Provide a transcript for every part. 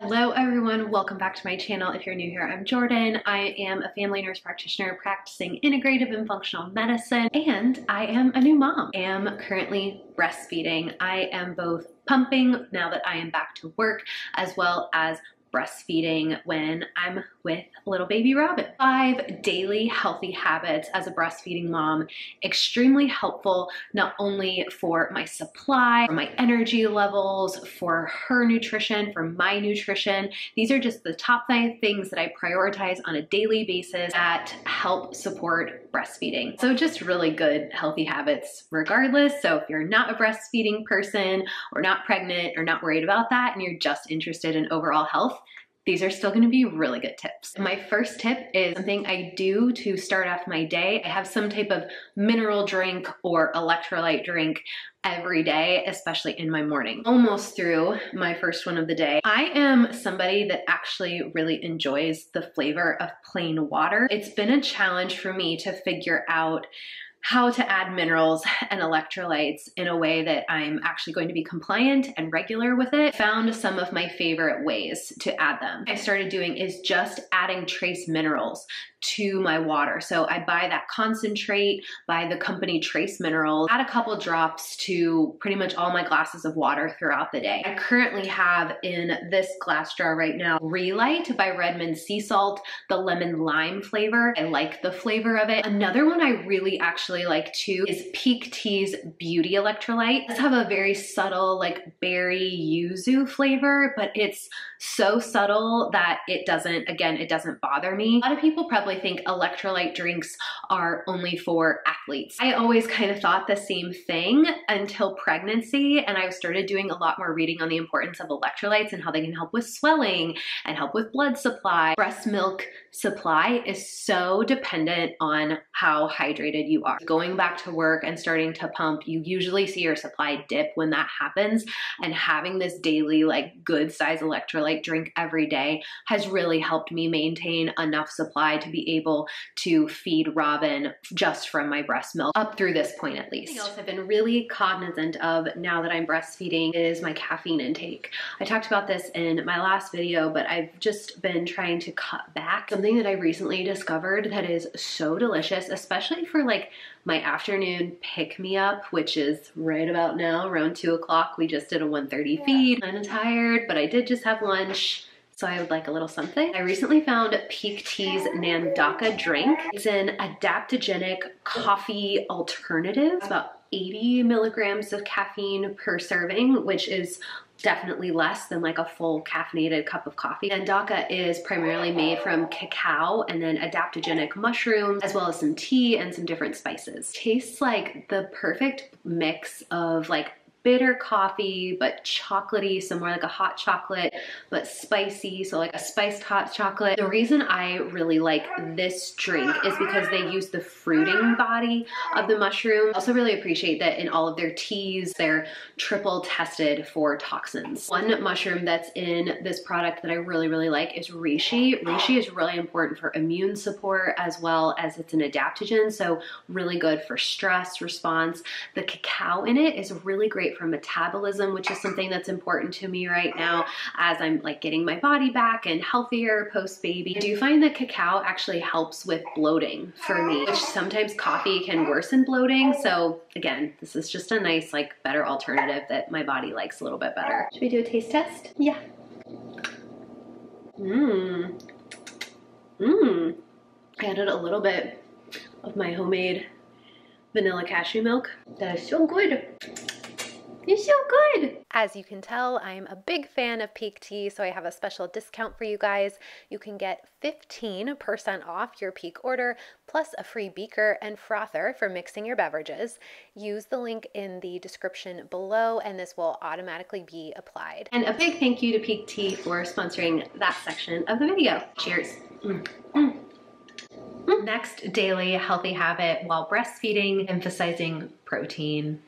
Hello everyone, welcome back to my channel. If you're new here, I'm Jordan. I am a family nurse practitioner practicing integrative and functional medicine, and I am a new mom. I am currently breastfeeding. I am both pumping now that I am back to work, as well as breastfeeding when I'm with little baby Robin. 5 daily healthy habits as a breastfeeding mom, extremely helpful not only for my supply, for my energy levels, for her nutrition, for my nutrition. These are just the top 5 things that I prioritize on a daily basis that help support breastfeeding. So just really good healthy habits regardless. So if you're not a breastfeeding person or not pregnant or not worried about that and you're just interested in overall health, these are still gonna be really good tips. My first tip is something I do to start off my day. I have some type of mineral drink or electrolyte drink every day, especially in my morning. Almost through my first one of the day. I am somebody that actually really enjoys the flavor of plain water. It's been a challenge for me to figure out how to add minerals and electrolytes in a way that I'm actually going to be compliant and regular with it. Found some of my favorite ways to add them. What I started doing is just adding trace minerals to my water. So I buy that concentrate by the company Trace Minerals, add a couple drops to pretty much all my glasses of water throughout the day. I currently have in this glass jar right now, Relight by Redmond Sea Salt, the lemon lime flavor. I like the flavor of it. Another one I really actually like too is Peak Tea's Beauty Electrolyte. This have a very subtle like berry yuzu flavor, but it's so subtle that it doesn't bother me. A lot of people probably think electrolyte drinks are only for athletes. I always kind of thought the same thing until pregnancy, and I started doing a lot more reading on the importance of electrolytes and how they can help with swelling and help with blood supply. Breast milk supply is so dependent on how hydrated you are. Going back to work and starting to pump, you usually see your supply dip when that happens, and having this daily like good size electrolyte drink every day has really helped me maintain enough supply to be able to feed Robin just from my breast milk up through this point at least. Something else I've been really cognizant of now that I'm breastfeeding is my caffeine intake. I talked about this in my last video, but I've just been trying to cut back. Something that I recently discovered that is so delicious, especially for like my afternoon pick-me-up, which is right about now, around 2 o'clock. We just did a 1:30 feed. I'm tired, but I did just have lunch, so I would like a little something. I recently found Peak Tea's Nandaka drink. It's an adaptogenic coffee alternative. It's about 80 milligrams of caffeine per serving, which is definitely less than like a full caffeinated cup of coffee. Nandaka is primarily made from cacao and then adaptogenic mushrooms, as well as some tea and some different spices. Tastes like the perfect mix of like bitter coffee, but chocolatey, so more like a hot chocolate, but spicy, so like a spiced hot chocolate. The reason I really like this drink is because they use the fruiting body of the mushroom. I also really appreciate that in all of their teas, they're triple tested for toxins. One mushroom that's in this product that I really, really like is reishi. Reishi is really important for immune support as well as it's an adaptogen, so really good for stress response. The cacao in it is really great for metabolism, which is something that's important to me right now as I'm like getting my body back and healthier post-baby. I do find that cacao actually helps with bloating for me, which sometimes coffee can worsen bloating. So again, this is just a nice like better alternative that my body likes a little bit better. Should we do a taste test? Yeah. I added a little bit of my homemade vanilla cashew milk. That is so good. You're so good. As you can tell, I'm a big fan of Peak Tea, so I have a special discount for you guys. You can get 15% off your Peak order, plus a free beaker and frother for mixing your beverages. Use the link in the description below, and this will automatically be applied. And a big thank you to Peak Tea for sponsoring that section of the video. Cheers. Next daily healthy habit while breastfeeding, emphasizing protein.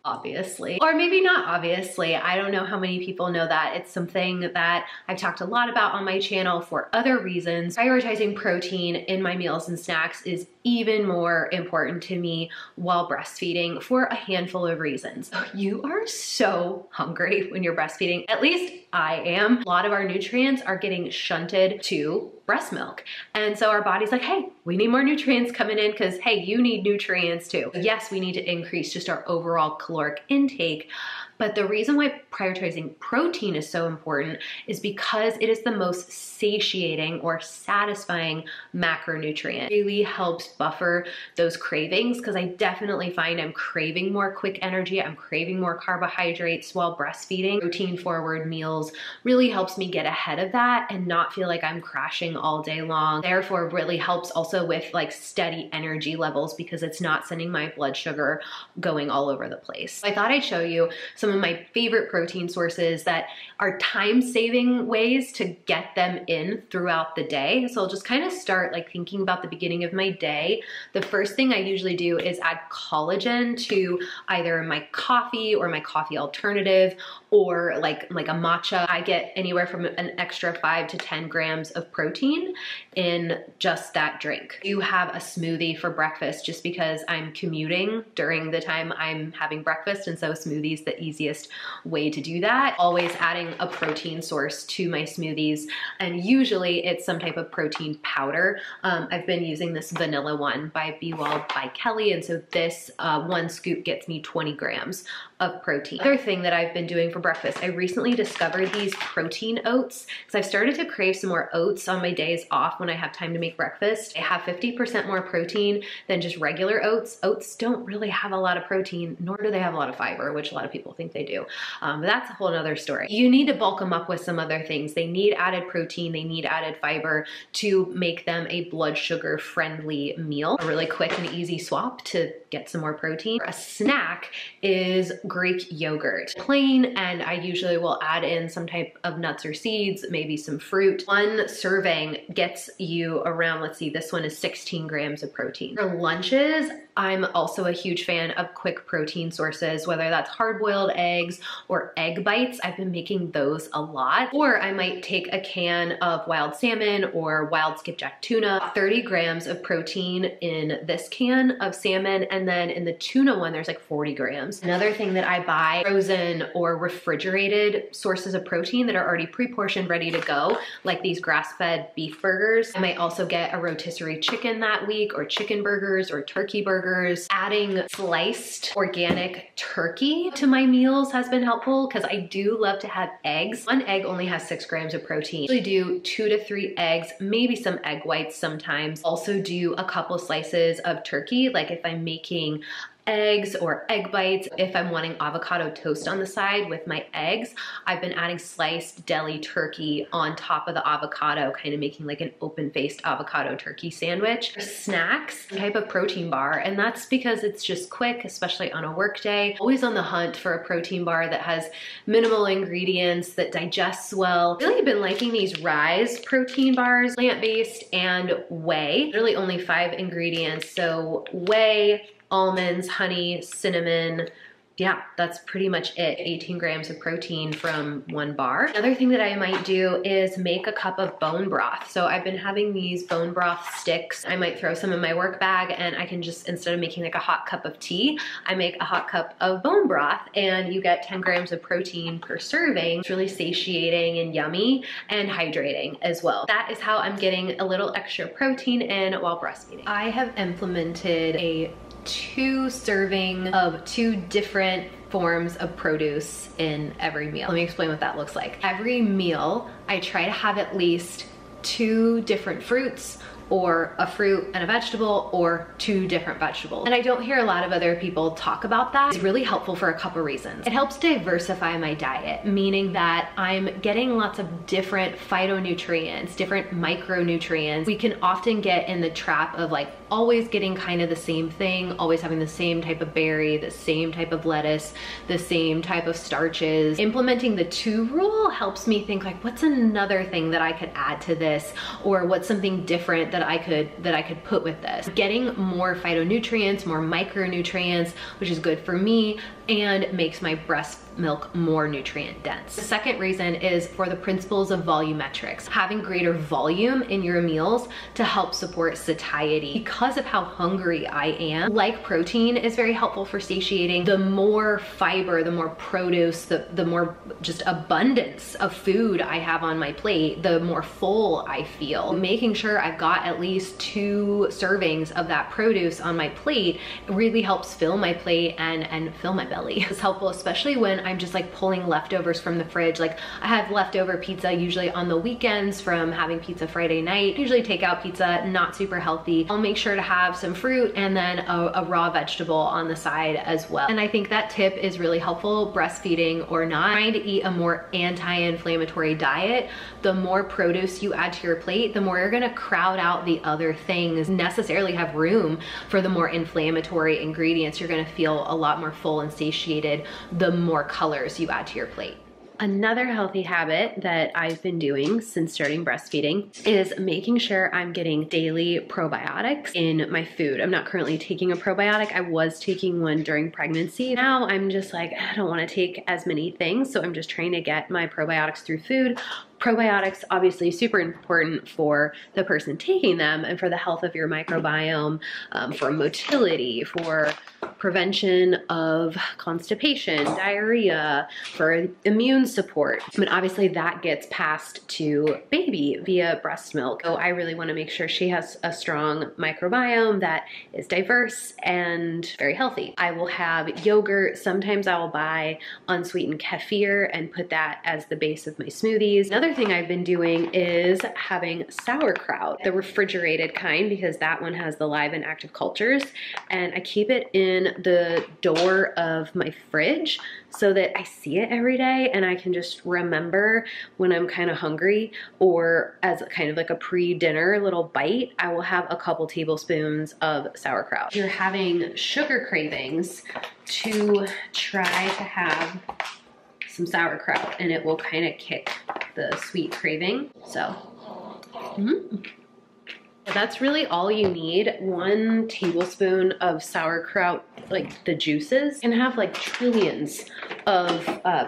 Obviously, or maybe not obviously. I don't know how many people know that. It's something that I've talked a lot about on my channel for other reasons. Prioritizing protein in my meals and snacks is even more important to me while breastfeeding for a handful of reasons. You are so hungry when you're breastfeeding. At least I am. A lot of our nutrients are getting shunted to breast milk. And so our body's like, hey, we need more nutrients coming in because, hey, you need nutrients too. Yes, we need to increase just our overall caloric intake. But the reason why prioritizing protein is so important is because it is the most satiating or satisfying macronutrient. It really helps buffer those cravings, because I definitely find I'm craving more quick energy. I'm craving more carbohydrates while breastfeeding. Protein forward meals really helps me get ahead of that and not feel like I'm crashing all day long. Therefore, really helps also with like steady energy levels because it's not sending my blood sugar going all over the place. I thought I'd show you some of my favorite protein sources that are time-saving ways to get them in throughout the day. So I'll just kind of start like thinking about the beginning of my day. The first thing I usually do is add collagen to either my coffee or my coffee alternative, or like a matcha. I get anywhere from an extra 5 to 10 grams of protein in just that drink. You have a smoothie for breakfast just because I'm commuting during the time I'm having breakfast, and so a smoothie is the easiest way to do that. Always adding a protein source to my smoothies, and usually it's some type of protein powder. I've been using this vanilla one by Waddell by Kelly, and so this one scoop gets me 20 grams of protein. Other thing that I've been doing for breakfast, I recently discovered these protein oats because I've started to crave some more oats on my days off when I have time to make breakfast. They have 50% more protein than just regular oats. Oats don't really have a lot of protein, nor do they have a lot of fiber, which a lot of people think they do. But that's a whole nother story. You need to bulk them up with some other things. They need added protein, they need added fiber to make them a blood sugar friendly meal. A really quick and easy swap to get some more protein. A snack is Greek yogurt. Plain, and I usually will add in some type of nuts or seeds, maybe some fruit. One serving gets you around, let's see, this one is 16 grams of protein. For lunches, I'm also a huge fan of quick protein sources, whether that's hard-boiled eggs or egg bites. I've been making those a lot. Or I might take a can of wild salmon or wild skipjack tuna, 30 grams of protein in this can of salmon, and then in the tuna one, there's like 40 grams. Another thing that I buy, frozen or refrigerated sources of protein that are already pre-portioned, ready to go, like these grass-fed beef burgers. I might also get a rotisserie chicken that week, or chicken burgers or turkey burgers. Adding sliced organic turkey to my meals has been helpful because I do love to have eggs. One egg only has 6 grams of protein. I usually do 2 to 3 eggs, maybe some egg whites sometimes. Also do a couple slices of turkey, like if I'm making eggs or egg bites. If I'm wanting avocado toast on the side with my eggs, I've been adding sliced deli turkey on top of the avocado, kind of making like an open-faced avocado turkey sandwich. For snacks, type of protein bar, and that's because it's just quick, especially on a work day. Always on the hunt for a protein bar that has minimal ingredients, that digests well. Really been liking these Rise protein bars, plant-based and whey. Really only 5 ingredients, so whey, almonds, honey, cinnamon. Yeah, that's pretty much it. 18 grams of protein from one bar. Another thing that I might do is make a cup of bone broth. So I've been having these bone broth sticks. I might throw some in my work bag, and I can just, instead of making like a hot cup of tea, I make a hot cup of bone broth, and you get 10 grams of protein per serving. It's really satiating and yummy and hydrating as well. That is how I'm getting a little extra protein in while breastfeeding. I have implemented a 2 serving of 2 different forms of produce in every meal. Let me explain what that looks like. Every meal, I try to have at least 2 different fruits, or a fruit and a vegetable, or 2 different vegetables. And I don't hear a lot of other people talk about that. It's really helpful for a couple reasons. It helps diversify my diet, meaning that I'm getting lots of different phytonutrients, different micronutrients. We can often get in the trap of like always getting kind of the same thing, always having the same type of berry, the same type of lettuce, the same type of starches. Implementing the 2 rule helps me think like, what's another thing that I could add to this, or what's something different that I could put with this. Getting more phytonutrients, more micronutrients, which is good for me, and makes my breast milk more nutrient dense. The second reason is for the principles of volumetrics, having greater volume in your meals to help support satiety. Because of how hungry I am, like protein is very helpful for satiating, the more fiber, the more produce, the more just abundance of food I have on my plate, the more full I feel. Making sure I've got at least 2 servings of that produce on my plate really helps fill my plate and fill my belly. It's helpful, especially when I'm just like pulling leftovers from the fridge. Like I have leftover pizza usually on the weekends from having pizza Friday night. Usually takeout pizza, not super healthy. I'll make sure to have some fruit and then a raw vegetable on the side as well. And I think that tip is really helpful, breastfeeding or not. Trying to eat a more anti-inflammatory diet, the more produce you add to your plate, the more you're gonna crowd out the other things, necessarily have room for the more inflammatory ingredients. You're gonna feel a lot more full and satiated the more colors you add to your plate. Another healthy habit that I've been doing since starting breastfeeding is making sure I'm getting daily probiotics in my food. I'm not currently taking a probiotic. I was taking one during pregnancy. Now I'm just like, I don't want to take as many things, so I'm just trying to get my probiotics through food. Probiotics obviously super important for the person taking them and for the health of your microbiome, for motility, for prevention of constipation, diarrhea, for immune support. But obviously that gets passed to baby via breast milk. So I really want to make sure she has a strong microbiome that is diverse and very healthy. I will have yogurt. Sometimes I will buy unsweetened kefir and put that as the base of my smoothies. Another thing I've been doing is having sauerkraut, the refrigerated kind, because that one has the live and active cultures, and I keep it in the door of my fridge so that I see it every day and I can just remember when I'm kind of hungry, or as kind of like a pre-dinner little bite, I will have a couple tablespoons of sauerkraut. If you're having sugar cravings, to try to have some sauerkraut and it will kind of kick the sweet craving. So that's really all you need. 1 tablespoon of sauerkraut, like the juices, can have like trillions of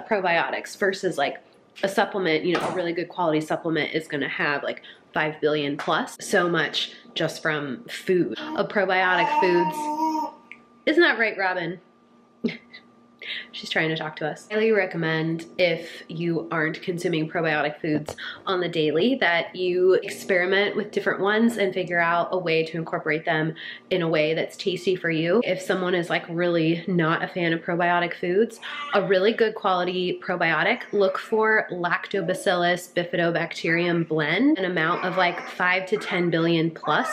probiotics versus like a supplement, you know, a really good quality supplement is gonna have like 5 billion plus. So much just from food, of probiotic foods. Isn't that right, Robin? She's trying to talk to us. I highly recommend, if you aren't consuming probiotic foods on the daily, that you experiment with different ones and figure out a way to incorporate them in a way that's tasty for you. If someone is like really not a fan of probiotic foods, a really good quality probiotic, look for Lactobacillus bifidobacterium blend, an amount of like 5 to 10 billion plus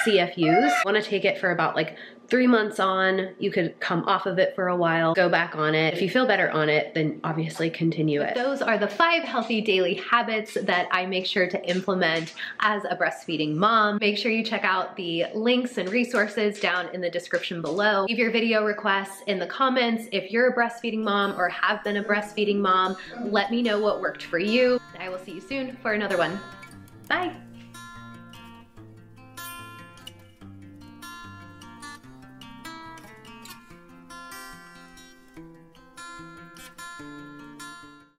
CFUs. You want to take it for about like 3 months on. You could come off of it for a while, go back on it. If you feel better on it, then obviously continue it. Those are the 5 healthy daily habits that I make sure to implement as a breastfeeding mom. Make sure you check out the links and resources down in the description below. Leave your video requests in the comments. If you're a breastfeeding mom or have been a breastfeeding mom, let me know what worked for you. I will see you soon for another one. Bye.